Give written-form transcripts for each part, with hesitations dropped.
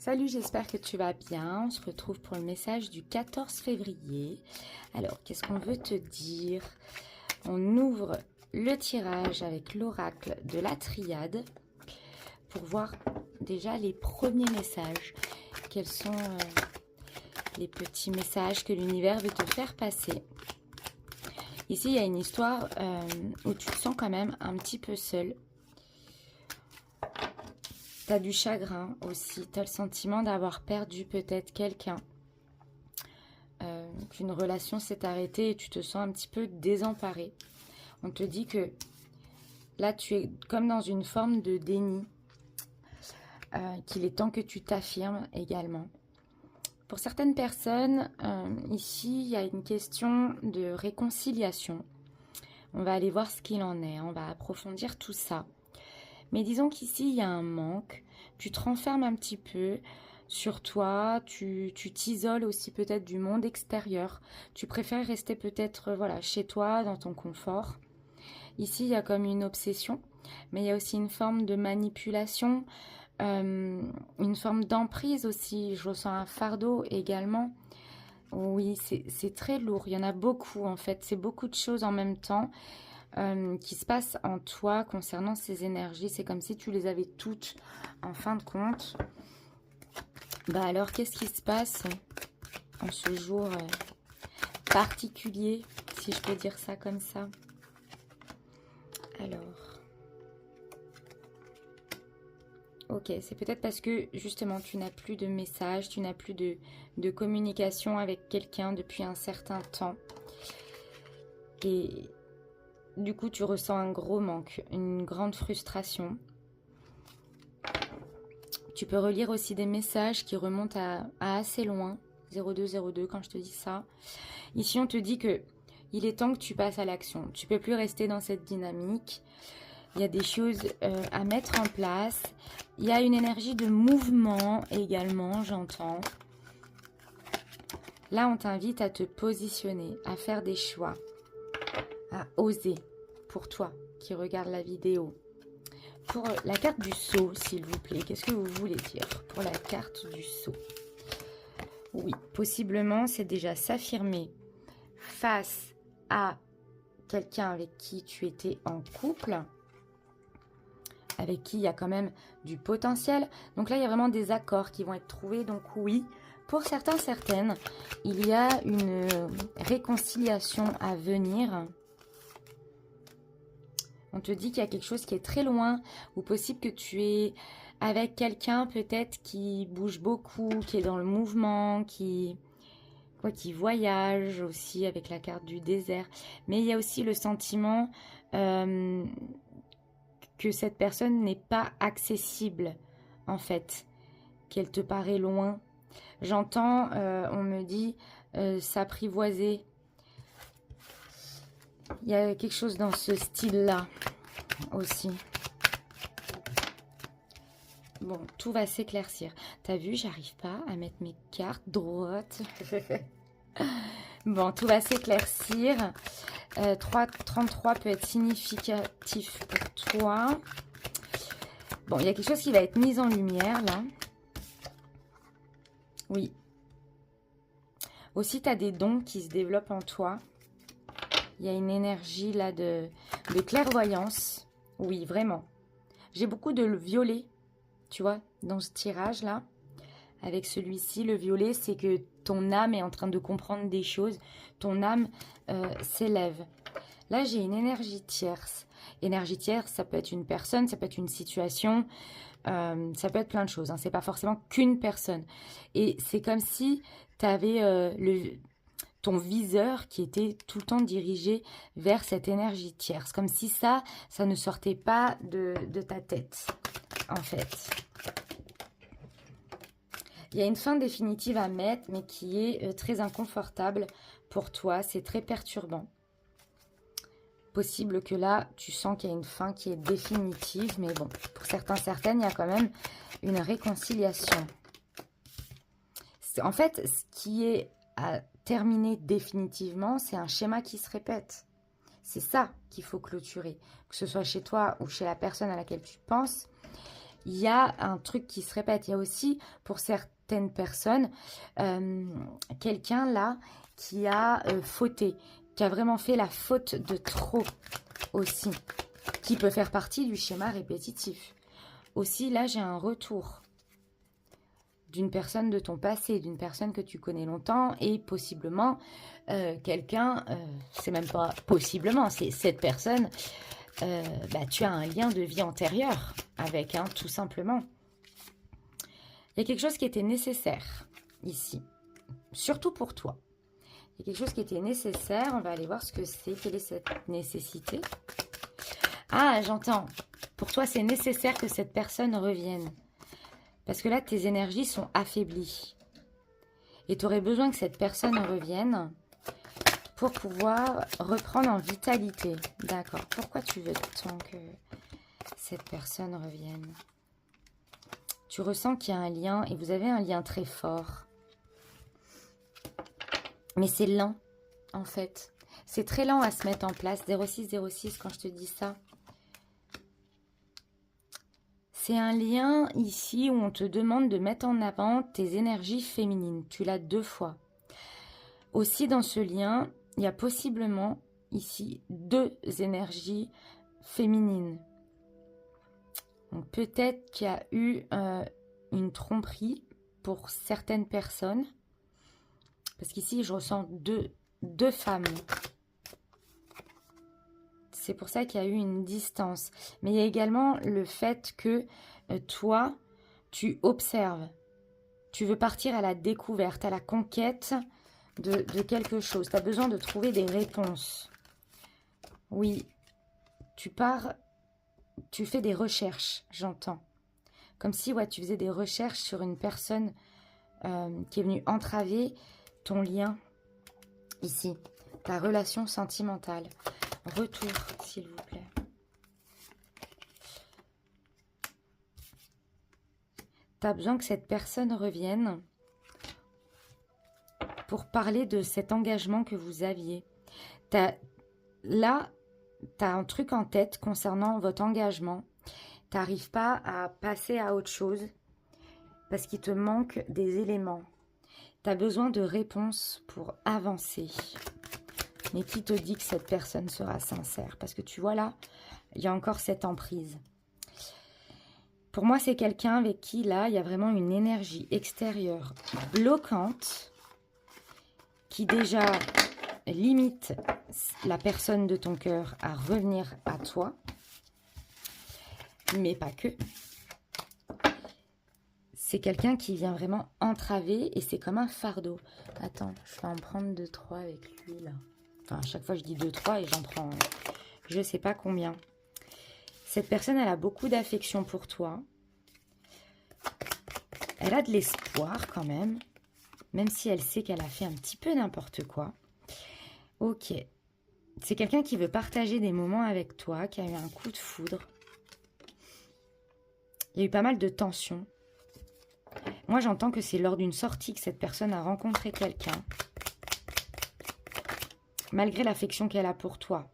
Salut, j'espère que tu vas bien. On se retrouve pour le message du 14 février. Alors, qu'est-ce qu'on veut te dire? On ouvre le tirage avec l'oracle de la triade pour voir déjà les premiers messages. Quels sont les petits messages que l'univers veut te faire passer? Ici, il y a une histoire où tu te sens quand même un petit peu seul. Tu as du chagrin aussi, tu as le sentiment d'avoir perdu peut-être quelqu'un, qu'une relation s'est arrêtée et tu te sens un petit peu désemparé. On te dit que là tu es comme dans une forme de déni, qu'il est temps que tu t'affirmes également. Pour certaines personnes, ici il y a une question de réconciliation. On va aller voir ce qu'il en est, on va approfondir tout ça. Mais disons qu'ici, il y a un manque. Tu te renfermes un petit peu sur toi. Tu t'isoles aussi peut-être du monde extérieur. Tu préfères rester peut-être voilà, chez toi, dans ton confort. Ici, il y a comme une obsession. Mais il y a aussi une forme de manipulation. Une forme d'emprise aussi. Je ressens un fardeau également. Oui, c'est très lourd. Il y en a beaucoup en fait. C'est beaucoup de choses en même temps. Qui se passe en toi concernant ces énergies. C'est comme si tu les avais toutes en fin de compte. Bah alors, qu'est-ce qui se passe en ce jour particulier, si je peux dire ça comme ça? Alors, ok, c'est peut-être parce que justement tu n'as plus de messages, tu n'as plus de communication avec quelqu'un depuis un certain temps. Et du coup, tu ressens un gros manque, une grande frustration. Tu peux relire aussi des messages qui remontent à assez loin, 0202 quand je te dis ça. Ici, on te dit que il est temps que tu passes à l'action. Tu ne peux plus rester dans cette dynamique. Il y a des choses à mettre en place. Il y a une énergie de mouvement également, j'entends. Là, on t'invite à te positionner, à faire des choix, à oser pour toi qui regarde la vidéo. Pour la carte du sceau, s'il vous plaît, qu'est-ce que vous voulez dire pour la carte du sceau? Oui, possiblement, c'est déjà s'affirmer face à quelqu'un avec qui tu étais en couple, avec qui il y a quand même du potentiel. Donc là, il y a vraiment des accords qui vont être trouvés. Donc oui, pour certains, certaines, il y a une réconciliation à venir. On te dit qu'il y a quelque chose qui est très loin, ou possible que tu es avec quelqu'un peut-être qui bouge beaucoup, qui est dans le mouvement, qui voyage aussi avec la carte du désert. Mais il y a aussi le sentiment que cette personne n'est pas accessible, en fait, qu'elle te paraît loin. J'entends, on me dit, s'apprivoiser. Il y a quelque chose dans ce style-là aussi. Bon, tout va s'éclaircir. T'as vu, j'arrive pas à mettre mes cartes droites. Bon, tout va s'éclaircir. 33 peut être significatif pour toi. Bon, il y a quelque chose qui va être mis en lumière, là. Oui. Aussi, tu as des dons qui se développent en toi. Il y a une énergie là de clairvoyance. Oui, vraiment. J'ai beaucoup de violet, tu vois, dans ce tirage-là. Avec celui-ci, le violet, c'est que ton âme est en train de comprendre des choses. Ton âme s'élève. Là, j'ai une énergie tierce. Énergie tierce, ça peut être une personne, ça peut être une situation, ça peut être plein de choses. Hein. C'est pas forcément qu'une personne. Et c'est comme si tu avais ton viseur qui était tout le temps dirigé vers cette énergie tierce. Comme si ça ne sortait pas de ta tête, en fait. Il y a une fin définitive à mettre, mais qui est très inconfortable pour toi. C'est très perturbant. Possible que là, tu sens qu'il y a une fin qui est définitive, mais bon, pour certains, certaines, il y a quand même une réconciliation. En fait, ce qui est à terminer définitivement, c'est un schéma qui se répète. C'est ça qu'il faut clôturer, que ce soit chez toi ou chez la personne à laquelle tu penses. il y a un truc qui se répète. Il y a aussi, pour certaines personnes, quelqu'un là qui a fauté, qui a vraiment fait la faute de trop aussi, qui peut faire partie du schéma répétitif. Aussi, là, j'ai un retour d'une personne de ton passé, d'une personne que tu connais longtemps et possiblement quelqu'un, c'est même pas possiblement, c'est cette personne, tu as un lien de vie antérieur avec, hein, tout simplement. Il y a quelque chose qui était nécessaire ici, surtout pour toi. Il y a quelque chose qui était nécessaire, on va aller voir ce que c'est, quelle est cette nécessité. Ah, j'entends, pour toi c'est nécessaire que cette personne revienne. Parce que là, tes énergies sont affaiblies. Et tu aurais besoin que cette personne revienne pour pouvoir reprendre en vitalité. D'accord. Pourquoi tu veux tant que cette personne revienne? Tu ressens qu'il y a un lien et vous avez un lien très fort. Mais c'est lent, en fait. C'est très lent à se mettre en place. 0606, quand je te dis ça. C'est un lien ici où on te demande de mettre en avant tes énergies féminines. Tu l'as 2 fois. Aussi dans ce lien, il y a possiblement ici 2 énergies féminines. Donc peut-être qu'il y a eu une tromperie pour certaines personnes. Parce qu'ici, je ressens deux femmes. C'est pour ça qu'il y a eu une distance. Mais il y a également le fait que toi, tu observes. Tu veux partir à la découverte, à la conquête de quelque chose. Tu as besoin de trouver des réponses. Oui, tu pars, tu fais des recherches, j'entends. Comme si ouais, tu faisais des recherches sur une personne qui est venue entraver ton lien ici. Ta relation sentimentale. Retour, s'il vous plaît. Tu as besoin que cette personne revienne pour parler de cet engagement que vous aviez. Là, tu as un truc en tête concernant votre engagement. Tu n'arrives pas à passer à autre chose parce qu'il te manque des éléments. Tu as besoin de réponses pour avancer. Mais qui te dit que cette personne sera sincère? Parce que tu vois là, il y a encore cette emprise. Pour moi, c'est quelqu'un avec qui, là, il y a vraiment une énergie extérieure bloquante qui déjà limite la personne de ton cœur à revenir à toi. Mais pas que. C'est quelqu'un qui vient vraiment entraver et c'est comme un fardeau. Attends, je vais en prendre 2-3 avec lui, là. Enfin, à chaque fois, je dis 2-3 et j'en prends je ne sais pas combien. Cette personne, elle a beaucoup d'affection pour toi. Elle a de l'espoir quand même. Même si elle sait qu'elle a fait un petit peu n'importe quoi. Ok. C'est quelqu'un qui veut partager des moments avec toi, qui a eu un coup de foudre. Il y a eu pas mal de tensions. Moi, j'entends que c'est lors d'une sortie que cette personne a rencontré quelqu'un. Malgré l'affection qu'elle a pour toi.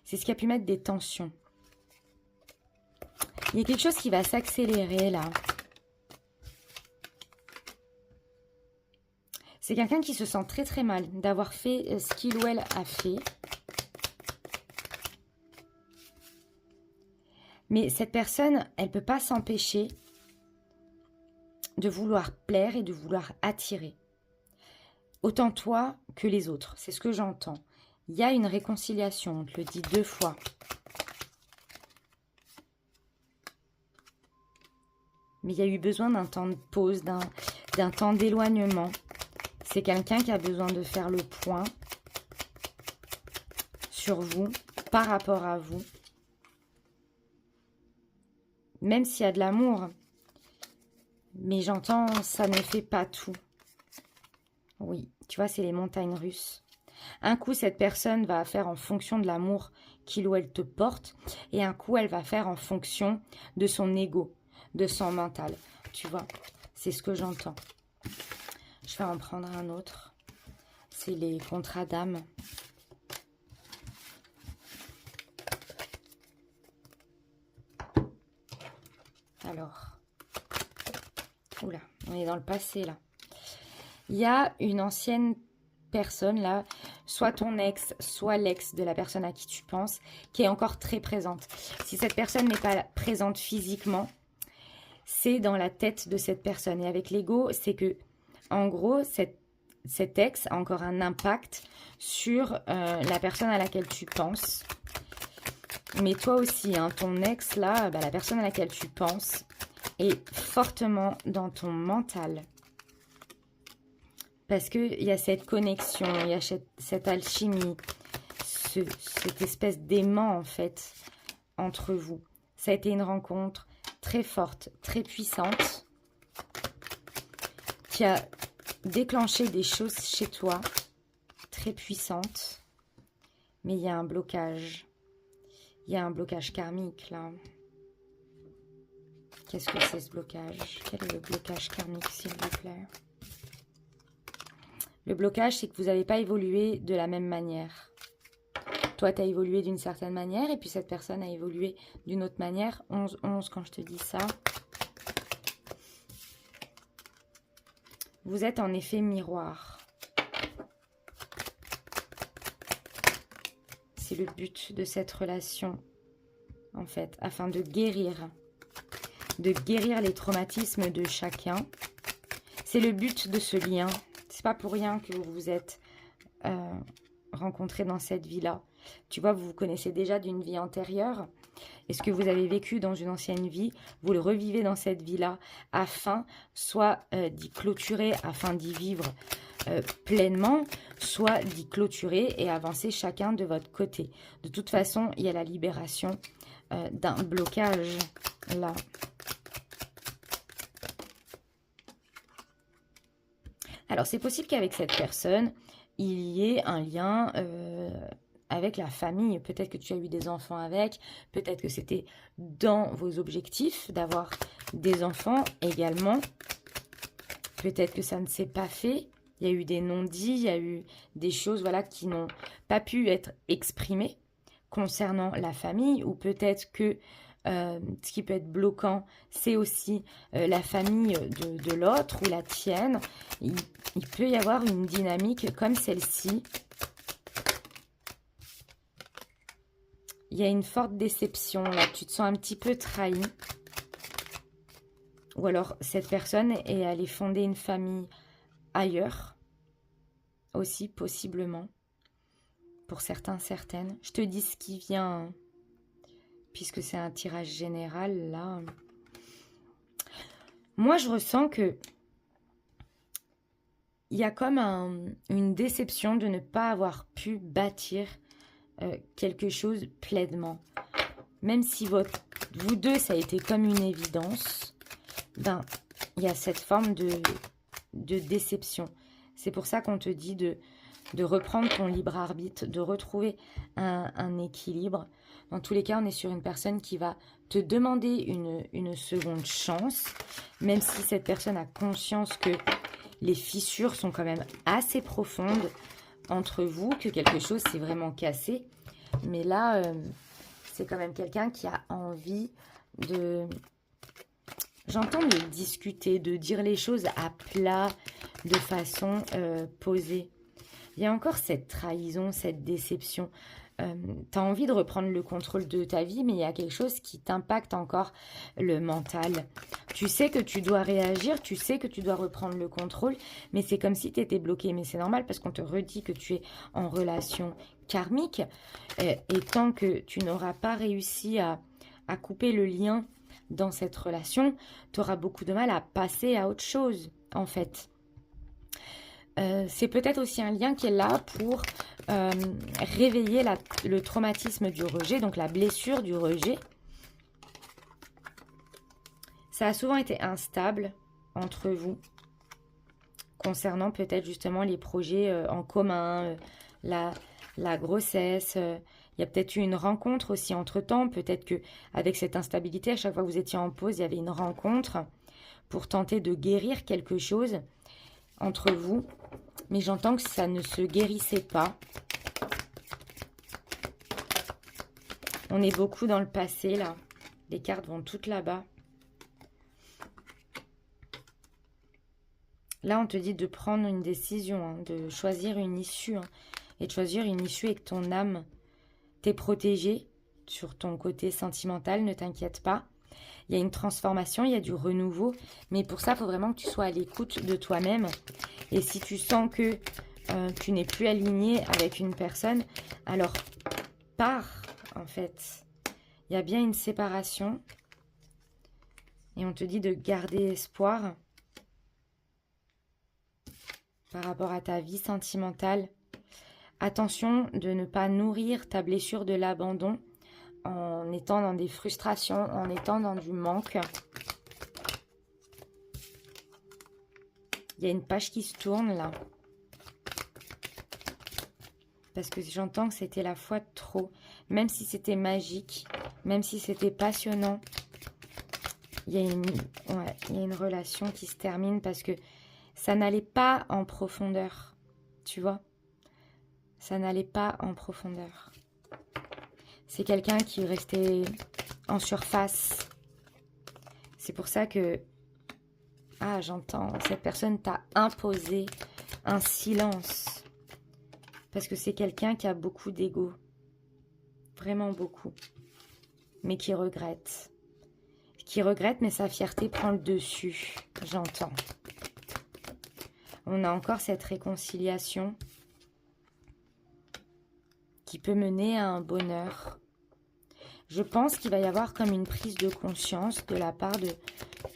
C'est ce qui a pu mettre des tensions. Il y a quelque chose qui va s'accélérer là. C'est quelqu'un qui se sent très très mal d'avoir fait ce qu'il ou elle a fait. Mais cette personne, elle ne peut pas s'empêcher de vouloir plaire et de vouloir attirer. Autant toi que les autres. C'est ce que j'entends. Il y a une réconciliation, on te le dit 2 fois. Mais il y a eu besoin d'un temps de pause, d'un temps d'éloignement. C'est quelqu'un qui a besoin de faire le point sur vous, par rapport à vous. Même s'il y a de l'amour. Mais j'entends, ça ne fait pas tout. Oui, tu vois, c'est les montagnes russes. Un coup, cette personne va faire en fonction de l'amour qu'il ou elle te porte. Et un coup, elle va faire en fonction de son ego, de son mental. Tu vois, c'est ce que j'entends. Je vais en prendre un autre. C'est les contrats d'âme. Alors, oula, on est dans le passé là. Il y a une ancienne personne là, soit ton ex, soit l'ex de la personne à qui tu penses, qui est encore très présente. Si cette personne n'est pas présente physiquement, c'est dans la tête de cette personne. Et avec l'ego, c'est que, en gros, cet ex a encore un impact sur la personne à laquelle tu penses. Mais toi aussi, hein, ton ex là, la personne à laquelle tu penses est fortement dans ton mental. Parce qu'il y a cette connexion, il y a cette alchimie, cette espèce d'aimant en fait entre vous. Ça a été une rencontre très forte, très puissante, qui a déclenché des choses chez toi, très puissantes. Mais il y a un blocage. Il y a un blocage karmique là. Qu'est-ce que c'est ce blocage? Quel est le blocage karmique s'il vous plaît? Le blocage, c'est que vous n'avez pas évolué de la même manière. Toi, tu as évolué d'une certaine manière et puis cette personne a évolué d'une autre manière. 11 quand je te dis ça. Vous êtes en effet miroir. C'est le but de cette relation, en fait, afin de guérir les traumatismes de chacun. C'est le but de ce lien. C'est pas pour rien que vous vous êtes rencontrés dans cette vie-là. Tu vois, vous vous connaissez déjà d'une vie antérieure. Et ce que vous avez vécu dans une ancienne vie, vous le revivez dans cette vie-là afin soit d'y clôturer, afin d'y vivre pleinement, soit d'y clôturer et avancer chacun de votre côté. De toute façon, il y a la libération d'un blocage là. Alors, c'est possible qu'avec cette personne, il y ait un lien avec la famille. Peut-être que tu as eu des enfants avec, peut-être que c'était dans vos objectifs d'avoir des enfants également. Peut-être que ça ne s'est pas fait. Il y a eu des non-dits, il y a eu des choses voilà, qui n'ont pas pu être exprimées concernant la famille. Ou peut-être que ce qui peut être bloquant, c'est aussi la famille de l'autre ou la tienne. Il peut y avoir une dynamique comme celle-ci. Il y a une forte déception, là. Tu te sens un petit peu trahi. Ou alors, cette personne est allée fonder une famille ailleurs. Aussi, possiblement. Pour certains, certaines. Je te dis ce qui vient, hein, puisque c'est un tirage général, là. Moi, je ressens que il y a comme une déception de ne pas avoir pu bâtir quelque chose pleinement. Même si vous deux, ça a été comme une évidence, ben, il y a cette forme de déception. C'est pour ça qu'on te dit de reprendre ton libre arbitre, de retrouver un équilibre. Dans tous les cas, on est sur une personne qui va te demander une seconde chance, même si cette personne a conscience que les fissures sont quand même assez profondes entre vous, que quelque chose s'est vraiment cassé. Mais là, c'est quand même quelqu'un qui a envie de... J'entends de discuter, de dire les choses à plat, de façon posée. Il y a encore cette trahison, cette déception. Tu as envie de reprendre le contrôle de ta vie, mais il y a quelque chose qui t'impacte encore le mental. Tu sais que tu dois réagir, tu sais que tu dois reprendre le contrôle, mais c'est comme si tu étais bloqué. Mais c'est normal parce qu'on te redit que tu es en relation karmique. Et tant que tu n'auras pas réussi à couper le lien dans cette relation, tu auras beaucoup de mal à passer à autre chose, en fait. C'est peut-être aussi un lien qui est là pour réveiller le traumatisme du rejet, donc la blessure du rejet. Ça a souvent été instable entre vous, concernant peut-être justement les projets en commun, la grossesse. Il y a peut-être eu une rencontre aussi entre-temps. Peut-être qu'avec cette instabilité, à chaque fois que vous étiez en pause, il y avait une rencontre pour tenter de guérir quelque chose entre vous. Mais j'entends que ça ne se guérissait pas. On est beaucoup dans le passé, là. Les cartes vont toutes là-bas. Là, on te dit de prendre une décision, hein, de choisir une issue. Hein, et de choisir une issue avec ton âme. T'es protégé sur ton côté sentimental, ne t'inquiète pas. Il y a une transformation, il y a du renouveau. Mais pour ça, il faut vraiment que tu sois à l'écoute de toi-même. Et si tu sens que tu n'es plus aligné avec une personne, alors pars, en fait. Il y a bien une séparation. Et on te dit de garder espoir par rapport à ta vie sentimentale. Attention de ne pas nourrir ta blessure de l'abandon en étant dans des frustrations, en étant dans du manque. Il y a une page qui se tourne là. Parce que j'entends que c'était la fois de trop. Même si c'était magique, même si c'était passionnant, il y a une relation qui se termine parce que ça n'allait pas en profondeur. Tu vois? Ça n'allait pas en profondeur. C'est quelqu'un qui restait en surface. C'est pour ça que... Ah, j'entends. Cette personne t'a imposé un silence. Parce que c'est quelqu'un qui a beaucoup d'ego. Vraiment beaucoup. Mais qui regrette. Qui regrette, mais sa fierté prend le dessus. J'entends. On a encore cette réconciliation qui peut mener à un bonheur. Je pense qu'il va y avoir comme une prise de conscience de la part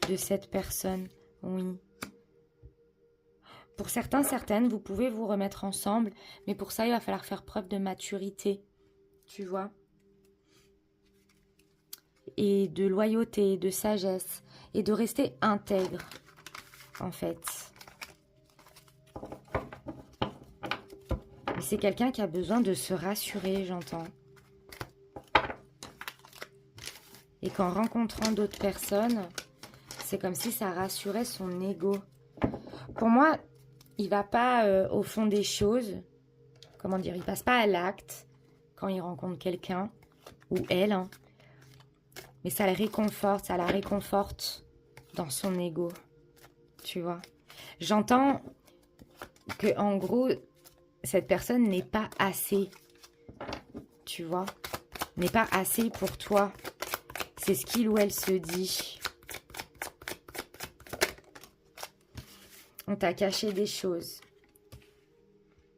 de cette personne. Oui. Pour certains, certaines, vous pouvez vous remettre ensemble, mais pour ça, il va falloir faire preuve de maturité, tu vois. Et de loyauté, de sagesse, et de rester intègre, en fait. Mais c'est quelqu'un qui a besoin de se rassurer, j'entends. Et qu'en rencontrant d'autres personnes, c'est comme si ça rassurait son ego. Pour moi, il va pas au fond des choses. Comment dire? Il passe pas à l'acte quand il rencontre quelqu'un ou elle. Hein. Mais ça le réconforte, ça la réconforte dans son ego. Tu vois? J'entends que en gros, cette personne n'est pas assez. Tu vois? N'est pas assez pour toi. C'est ce qu'il ou elle se dit. On t'a caché des choses.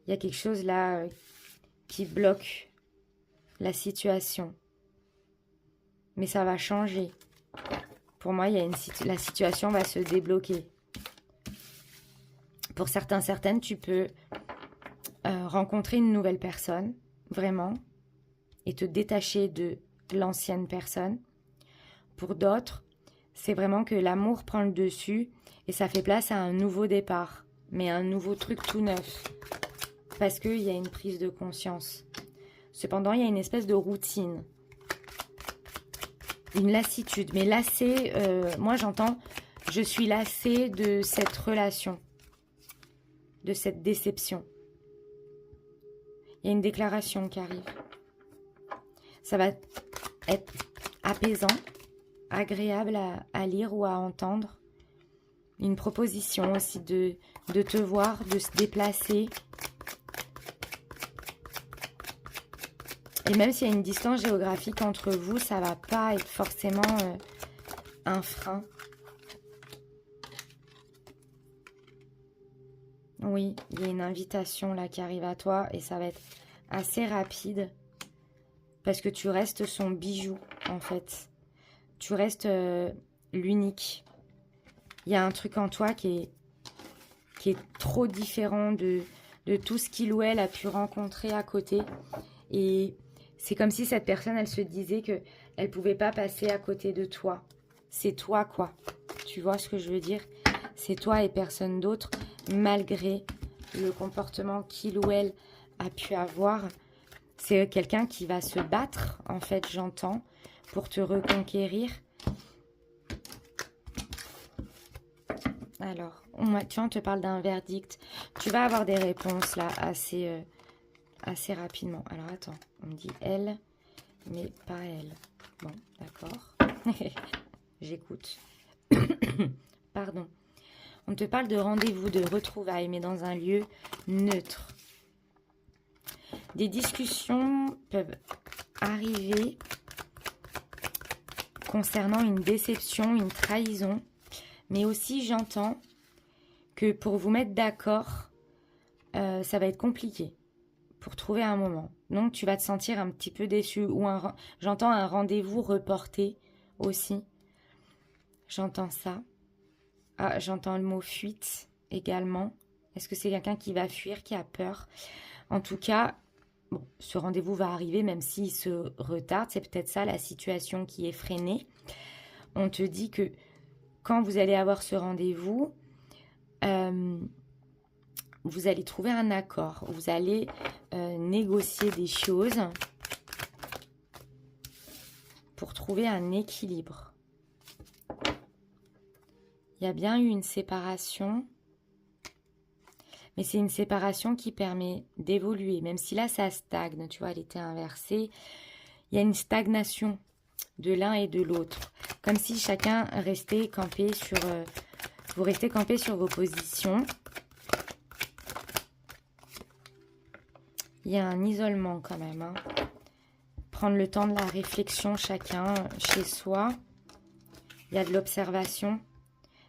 Il y a quelque chose là qui bloque la situation. Mais ça va changer. Pour moi, la situation va se débloquer. Pour certains, certaines, tu peux rencontrer une nouvelle personne, vraiment, et te détacher de l'ancienne personne. Pour d'autres, c'est vraiment que l'amour prend le dessus et ça fait place à un nouveau départ, mais un nouveau truc tout neuf, parce qu'il y a une prise de conscience. Cependant, il y a une espèce de routine, une lassitude. Mais lassé, moi j'entends, je suis lassée de cette relation, de cette déception. Il y a une déclaration qui arrive. Ça va être apaisant, agréable à lire ou à entendre. Une proposition aussi de te voir, de se déplacer. Et même s'il y a une distance géographique entre vous, ça va pas être forcément un frein. Oui, il y a une invitation là qui arrive à toi et ça va être assez rapide parce que tu restes son bijou en fait. Tu restes l'unique. Il y a un truc en toi qui est trop différent de tout ce qu'il ou elle a pu rencontrer à côté. Et c'est comme si cette personne, elle se disait qu'elle ne pouvait pas passer à côté de toi. C'est toi, quoi. Tu vois ce que je veux dire? C'est toi et personne d'autre, malgré le comportement qu'il ou elle a pu avoir. C'est quelqu'un qui va se battre, en fait, j'entends, pour te reconquérir. Alors, tu vois, on te parle d'un verdict. Tu vas avoir des réponses, là, assez rapidement. Alors, attends, on me dit elle, mais pas elle. Bon, d'accord. J'écoute. Pardon. On te parle de rendez-vous, de retrouvailles, mais dans un lieu neutre. Des discussions peuvent arriver concernant une déception, une trahison. Mais aussi, j'entends que pour vous mettre d'accord, ça va être compliqué pour trouver un moment. Donc, tu vas te sentir un petit peu déçu. Ou j'entends un rendez-vous reporté aussi. J'entends ça. Ah, j'entends le mot fuite également. Est-ce que c'est quelqu'un qui va fuir, qui a peur? En tout cas, bon, ce rendez-vous va arriver même s'il se retarde. C'est peut-être ça la situation qui est freinée. On te dit que quand vous allez avoir ce rendez-vous, vous allez trouver un accord. Vous allez négocier des choses pour trouver un équilibre. Il y a bien eu une séparation, mais c'est une séparation qui permet d'évoluer. Même si là, ça stagne, tu vois, elle était inversée. Il y a une stagnation de l'un et de l'autre. Comme si chacun restait campé sur... vous restez campé sur vos positions. Il y a un isolement quand même. Hein. Prendre le temps de la réflexion chacun chez soi. Il y a de l'observation.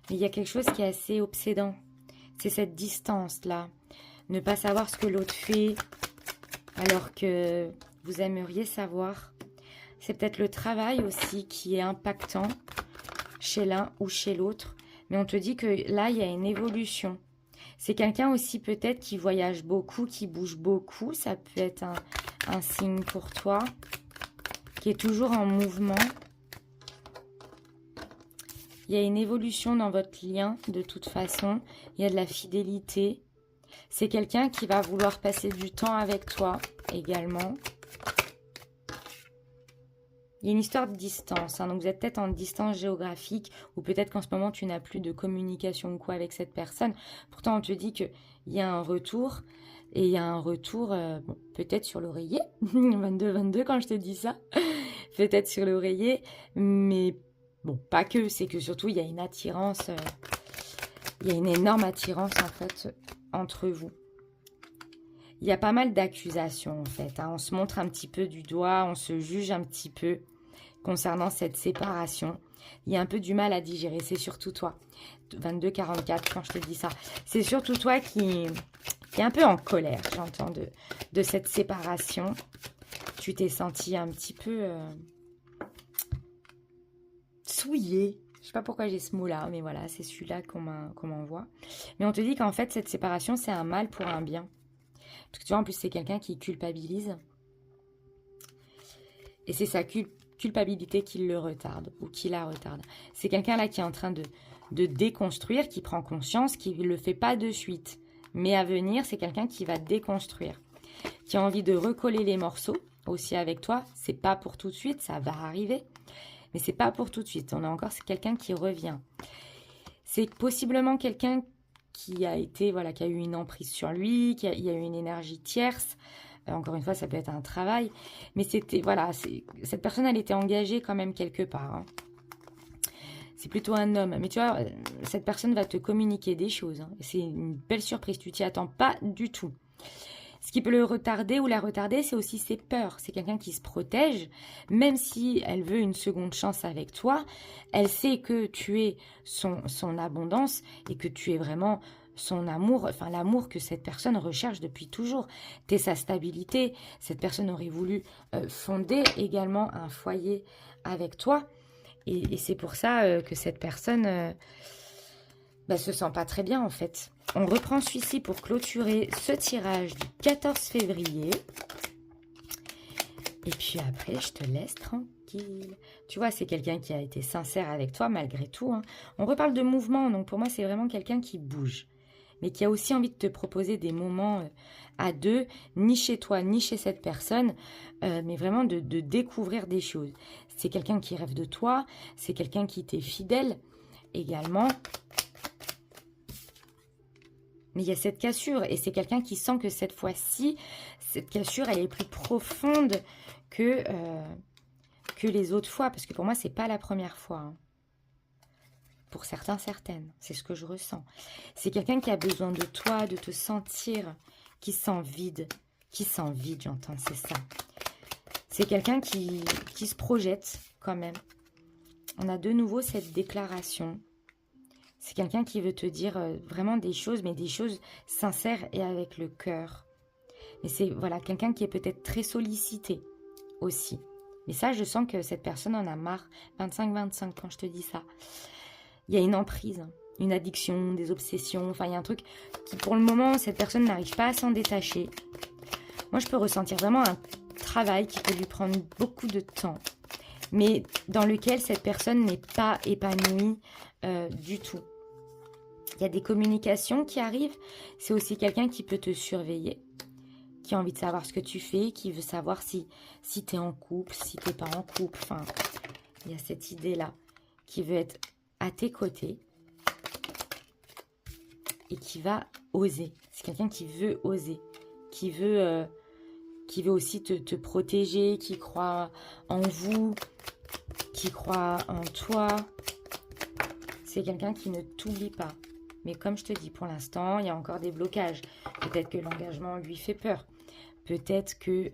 Mais il y a quelque chose qui est assez obsédant. C'est cette distance-là. Ne pas savoir ce que l'autre fait alors que vous aimeriez savoir. C'est peut-être le travail aussi qui est impactant chez l'un ou chez l'autre. Mais on te dit que là, il y a une évolution. C'est quelqu'un aussi peut-être qui voyage beaucoup, qui bouge beaucoup. Ça peut être un signe pour toi. Qui est toujours en mouvement. Il y a une évolution dans votre lien de toute façon. Il y a de la fidélité. C'est quelqu'un qui va vouloir passer du temps avec toi également. Il y a une histoire de distance. Hein, donc vous êtes peut-être en distance géographique ou peut-être qu'en ce moment tu n'as plus de communication ou quoi avec cette personne. Pourtant on te dit qu'il y a un retour. Et il y a un retour bon, peut-être sur l'oreiller. 22-22 quand je te dis ça. Peut-être sur l'oreiller. Mais... bon, pas que, c'est que surtout, il y a une attirance, il y a une énorme attirance, en fait, entre vous. Il y a pas mal d'accusations, en fait. Hein. On se montre un petit peu du doigt, on se juge un petit peu concernant cette séparation. Il y a un peu du mal à digérer, c'est surtout toi. 22-44, quand je te dis ça. C'est surtout toi qui est un peu en colère, j'entends, de cette séparation. Tu t'es senti un petit peu... souillé. Je sais pas pourquoi j'ai ce mot-là, mais voilà, c'est celui-là qu'on m'envoie. Mais on te dit qu'en fait, cette séparation, c'est un mal pour un bien. Parce que tu vois, en plus, c'est quelqu'un qui culpabilise. Et c'est sa culpabilité qui le retarde, ou qui la retarde. C'est quelqu'un là qui est en train de déconstruire, qui prend conscience, qui ne le fait pas de suite. Mais à venir, c'est quelqu'un qui va déconstruire. Qui a envie de recoller les morceaux, aussi avec toi. C'est pas pour tout de suite, ça va arriver. Mais c'est pas pour tout de suite. On a encore, c'est quelqu'un qui revient. C'est possiblement quelqu'un qui a été, voilà, qui a eu une emprise sur lui, il y a eu une énergie tierce. Encore une fois, ça peut être un travail. Mais c'était, voilà, cette personne, elle était engagée quand même quelque part. Hein. C'est plutôt un homme. Mais tu vois, cette personne va te communiquer des choses. Hein. C'est une belle surprise. Tu t'y attends pas du tout. Ce qui peut le retarder ou la retarder, c'est aussi ses peurs. C'est quelqu'un qui se protège, même si elle veut une seconde chance avec toi. Elle sait que tu es son abondance et que tu es vraiment son amour, enfin l'amour que cette personne recherche depuis toujours. Tu es sa stabilité. Cette personne aurait voulu fonder également un foyer avec toi. Et c'est pour ça que cette personne... se sent pas très bien en fait. On reprend celui-ci pour clôturer ce tirage du 14 février. Et puis après, je te laisse tranquille. Tu vois, c'est quelqu'un qui a été sincère avec toi malgré tout. Hein. On reparle de mouvement, donc pour moi, c'est vraiment quelqu'un qui bouge. Mais qui a aussi envie de te proposer des moments à deux, ni chez toi, ni chez cette personne, mais vraiment de découvrir des choses. C'est quelqu'un qui rêve de toi, c'est quelqu'un qui t'est fidèle également. Mais il y a cette cassure et c'est quelqu'un qui sent que cette fois-ci, cette cassure, elle est plus profonde que les autres fois. Parce que pour moi, c'est pas la première fois. Hein. Pour certains, certaines. C'est ce que je ressens. C'est quelqu'un qui a besoin de toi, de te sentir, qui se sent vide. Qui se sent vide, j'entends, c'est ça. C'est quelqu'un qui se projette quand même. On a de nouveau cette déclaration. C'est quelqu'un qui veut te dire vraiment des choses, mais des choses sincères et avec le cœur. Mais c'est voilà, quelqu'un qui est peut-être très sollicité aussi. Mais ça, je sens que cette personne en a marre. 25-25 quand je te dis ça. Il y a une emprise, une addiction, des obsessions. Enfin, il y a un truc qui, pour le moment, cette personne n'arrive pas à s'en détacher. Moi, je peux ressentir vraiment un travail qui peut lui prendre beaucoup de temps, mais dans lequel cette personne n'est pas épanouie du tout. Il y a des communications qui arrivent. C'est aussi quelqu'un qui peut te surveiller, qui a envie de savoir ce que tu fais, qui veut savoir si tu es en couple, si tu n'es pas en couple. Enfin, il y a cette idée-là qui veut être à tes côtés et qui va oser. C'est quelqu'un qui veut oser, qui veut aussi te protéger, qui croit en vous, qui croit en toi. C'est quelqu'un qui ne t'oublie pas. Mais comme je te dis, pour l'instant, il y a encore des blocages. Peut-être que l'engagement lui fait peur. Peut-être que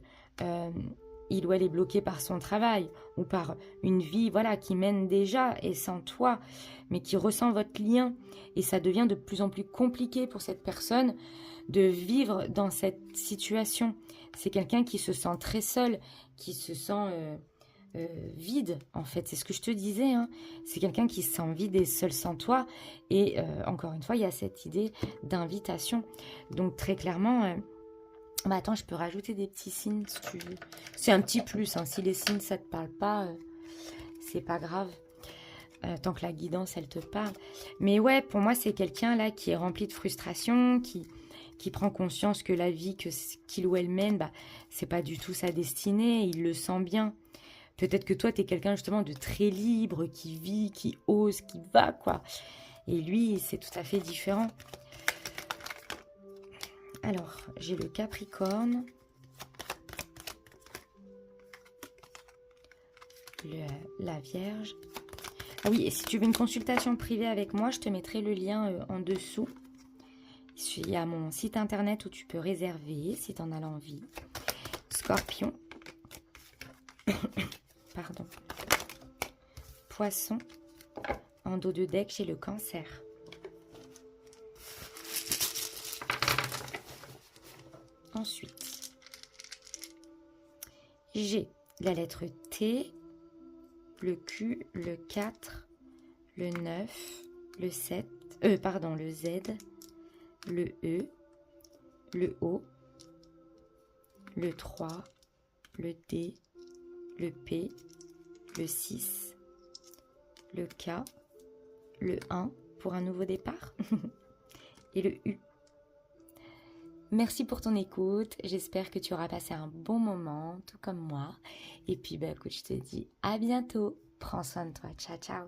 il ou elle est bloqué par son travail ou par une vie voilà, qui mène déjà et sans toi, mais qui ressent votre lien. Et ça devient de plus en plus compliqué pour cette personne de vivre dans cette situation. C'est quelqu'un qui se sent très seul, qui se sent vide, en fait. C'est ce que je te disais. Hein. C'est quelqu'un qui se sent vide et seul sans toi. Et encore une fois, il y a cette idée d'invitation. Donc très clairement... Bah attends, je peux rajouter des petits signes si tu veux. C'est un petit plus. Hein. Si les signes, ça ne te parle pas, c'est pas grave. Tant que la guidance, elle te parle. Mais ouais, pour moi, c'est quelqu'un là qui est rempli de frustration, qui prend conscience que la vie qu'il ou elle mène, bah, c'est pas du tout sa destinée. Il le sent bien. Peut-être que toi, tu es quelqu'un justement de très libre, qui vit, qui ose, qui va, quoi. Et lui, c'est tout à fait différent. Alors, j'ai le Capricorne, la Vierge. Ah oui, et si tu veux une consultation privée avec moi, je te mettrai le lien en dessous. Il y a mon site internet où tu peux réserver si tu en as l'envie. Scorpion. Pardon. Poisson. En dos de deck, j'ai le Cancer. Ensuite, j'ai la lettre T, le Q, le 4, le 9, le 7, le Z, le E, le O, le 3, le D, le P, le 6, le K, le 1 pour un nouveau départ et le U. Merci pour ton écoute, j'espère que tu auras passé un bon moment, tout comme moi. Et puis, écoute, je te dis à bientôt. Prends soin de toi, ciao, ciao.